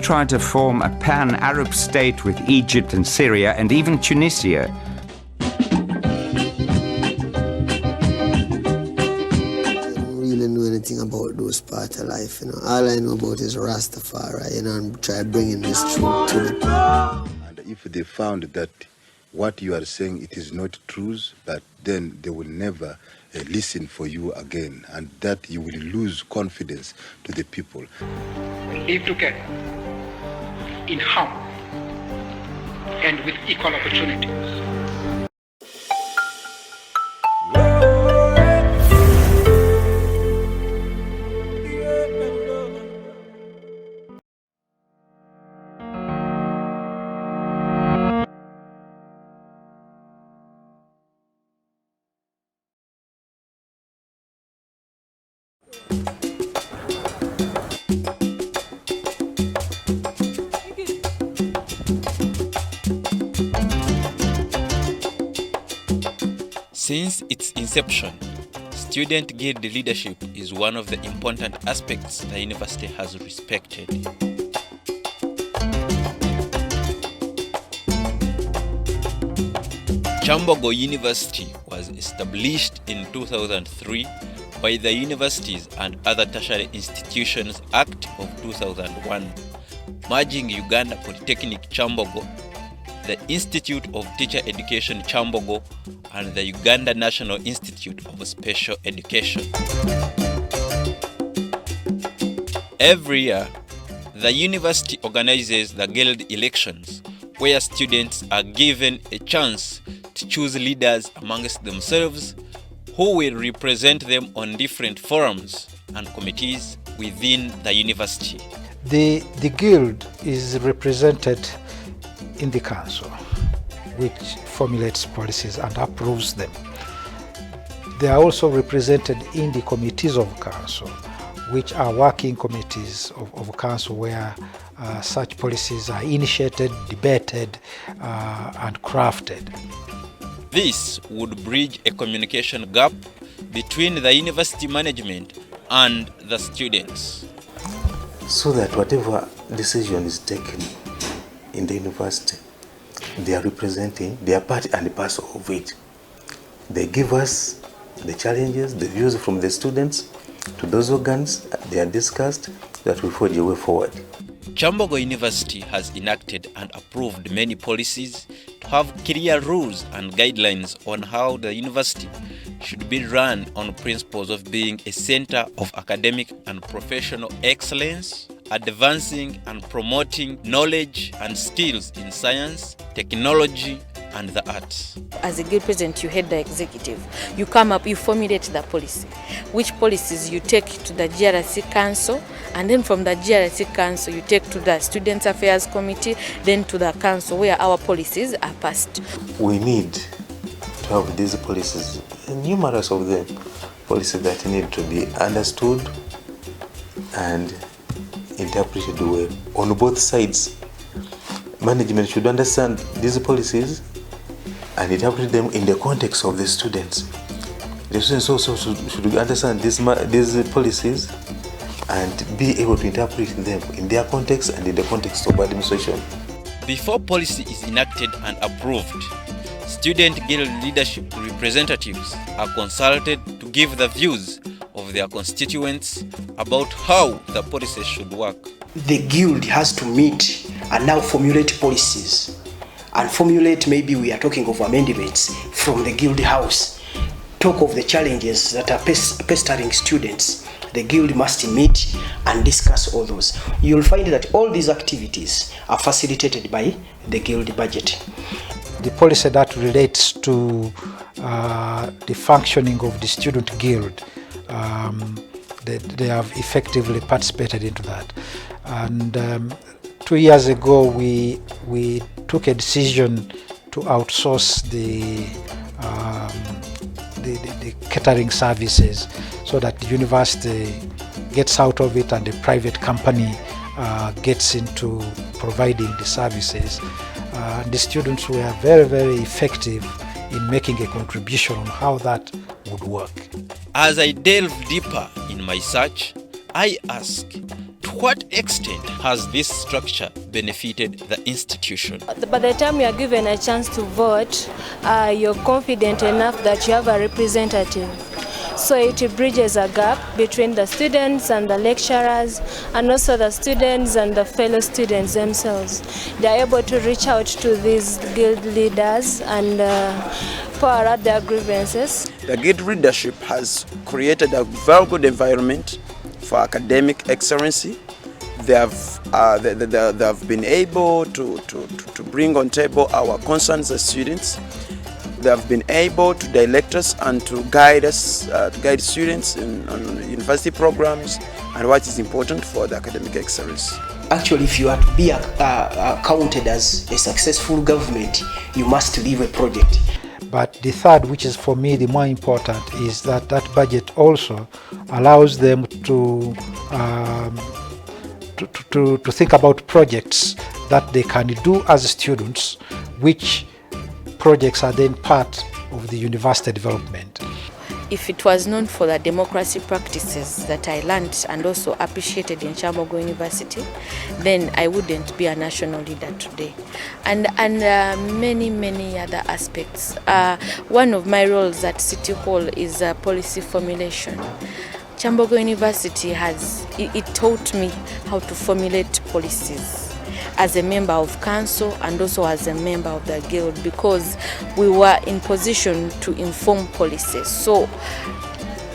tried to form a pan-Arab state with Egypt and Syria and even Tunisia. Anything about those parts of life, all I know about is Rastafari, and try bringing this truth to it. And if they found that what you are saying it is not truth, but then they will never listen for you again, and that you will lose confidence to the people. Live together in harmony and with equal opportunities. Since its inception, student guild leadership is one of the important aspects the university has respected. Kyambogo University was established in 2003 by the Universities and Other Tertiary Institutions Act of 2001, merging Uganda Polytechnic Kyambogo, the Institute of Teacher Education Kyambogo, and the Uganda National Institute of Special Education. Every year, the university organizes the guild elections, where students are given a chance to choose leaders amongst themselves who will represent them on different forums and committees within the university. The guild is represented in the council, which formulates policies and approves them. They are also represented in the committees of council, which are working committees of council where such policies are initiated, debated, and crafted. This would bridge a communication gap between the university management and the students, so that whatever decision is taken in the university, they are representing, they are part and parcel of it. They give us the challenges, the views from the students to those organs. They are discussed, that we forge a way forward. Kyambogo University has enacted and approved many policies to have clear rules and guidelines on how the university should be run on principles of being a center of academic and professional excellence, advancing and promoting knowledge and skills in science, technology, and the arts. As a guild president, you head the executive. You come up, you formulate the policy. Which policies you take to the GRC Council, and then from the GRC Council you take to the Student Affairs Committee, then to the Council where our policies are passed. We need to have these policies, numerous of them, policies that need to be understood and interpreted well on both sides. Management should understand these policies and interpret them in the context of the students. The students also should understand these policies and be able to interpret them in their context and in the context of administration. Before policy is enacted and approved, student guild leadership representatives are consulted to give the views of their constituents about how the policy should work. The guild has to meet and now formulate policies and formulate, maybe we are talking of amendments from the guild house, talk of the challenges that are pestering students. The guild must meet and discuss all those. You'll find that all these activities are facilitated by the guild budget. The policy that relates to the functioning of the student guild, they have effectively participated into that. And 2 years ago, we took a decision to outsource the catering services so that the university gets out of it and the private company gets into providing the services. The students were very, very effective in making a contribution on how that would work. As I delve deeper in my search, I ask, to what extent has this structure benefited the institution? By the time you are given a chance to vote, you're confident enough that you have a representative. So it bridges a gap between the students and the lecturers, and also the students and the fellow students themselves. They are able to reach out to these guild leaders and pour out their grievances. The guild leadership has created a very good environment for academic excellency. They have been able to bring on table our concerns as students. They have been able to direct us and to guide us, to guide students on university programs and what is important for the academic excellence. Actually, if you are to be counted as a successful government, you must leave a project. But the third, which is for me the more important, is that that budget also allows them to think about projects that they can do as students, which projects are then part of the university development. If it was known for the democracy practices that I learned and also appreciated in Kyambogo University, then I wouldn't be a national leader today. And many other aspects. One of my roles at City Hall is policy formulation. Kyambogo University it taught me how to formulate policies as a member of council and also as a member of the guild, because we were in position to inform policies. So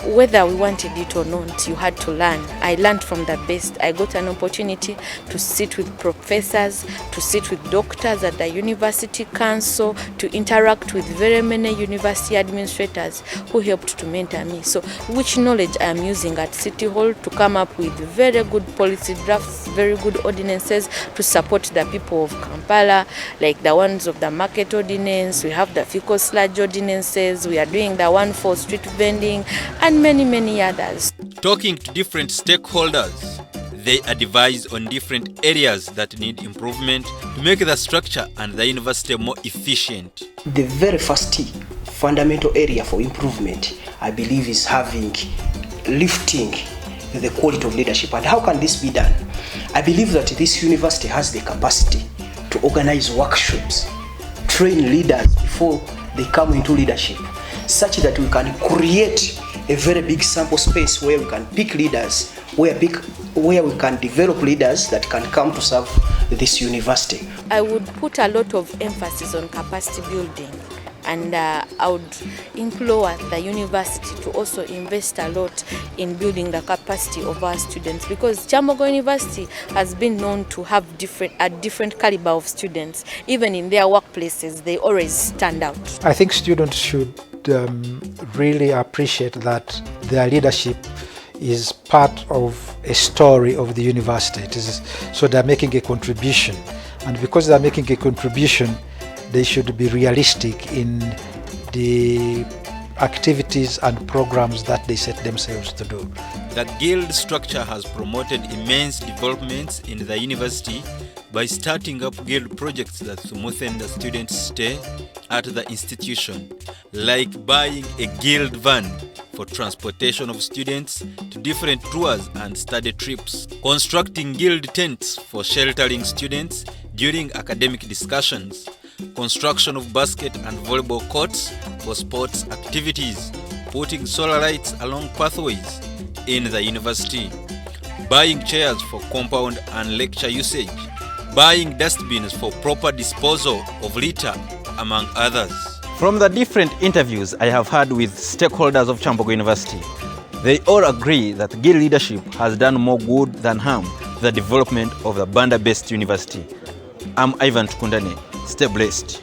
whether we wanted it or not, you had to learn. I learned from the best. I got an opportunity to sit with professors, to sit with doctors at the university council, to interact with very many university administrators who helped to mentor me. So which knowledge I am using at City Hall to come up with very good policy drafts, very good ordinances to support the people of Kampala, like the ones of the market ordinance. We have the fecal sludge ordinances. We are doing the one for street vending, and many others. Talking to different stakeholders, they advise on different areas that need improvement to make the structure and the university more efficient. The very first fundamental area for improvement, I believe, is lifting the quality of leadership. And how can this be done? I believe that this university has the capacity to organize workshops, train leaders before they come into leadership, such that we can create a very big sample space where we can pick leaders, where we can develop leaders that can come to serve this university. I would put a lot of emphasis on capacity building, and I would implore the university to also invest a lot in building the capacity of our students, because Kyambogo University has been known to have a different caliber of students. Even in their workplaces, they always stand out. I think students should really appreciate that their leadership is part of a story of the university. So they're making a contribution, and because they're making a contribution, they should be realistic in the activities and programs that they set themselves to do. The guild structure has promoted immense developments in the university by starting up guild projects that smoothen the students' stay at the institution, like buying a guild van for transportation of students to different tours and study trips, constructing guild tents for sheltering students during academic discussions, construction of basket and volleyball courts for sports activities, putting solar lights along pathways in the university, buying chairs for compound and lecture usage, buying dustbins for proper disposal of litter, among others. From the different interviews I have had with stakeholders of Kyambogo University, they all agree that guild leadership has done more good than harm to the development of the Banda-based university. I'm Ivan Tukundane. Stay blessed.